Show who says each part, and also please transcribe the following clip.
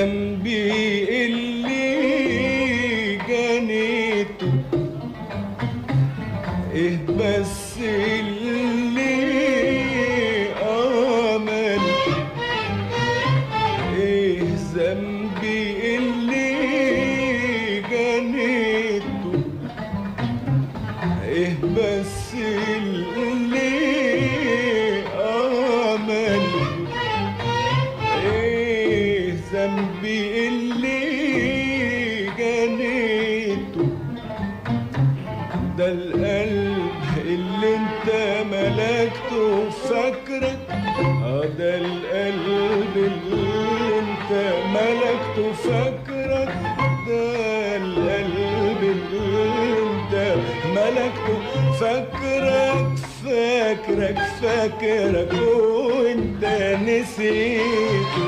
Speaker 1: ذنبي اللي جنيته، ايه بس اللي عمل، ايه ذنبي اللي جنيته، ايه بس اللي عمل، ايه ذنبي اللي جنيته. ده القلب اللي انت ملكته فاكرك، ده القلب اللي انت ملكته فاكرك، ده القلب اللي انت ملكته فاكرك فاكرك فاكرك وانت نسيته.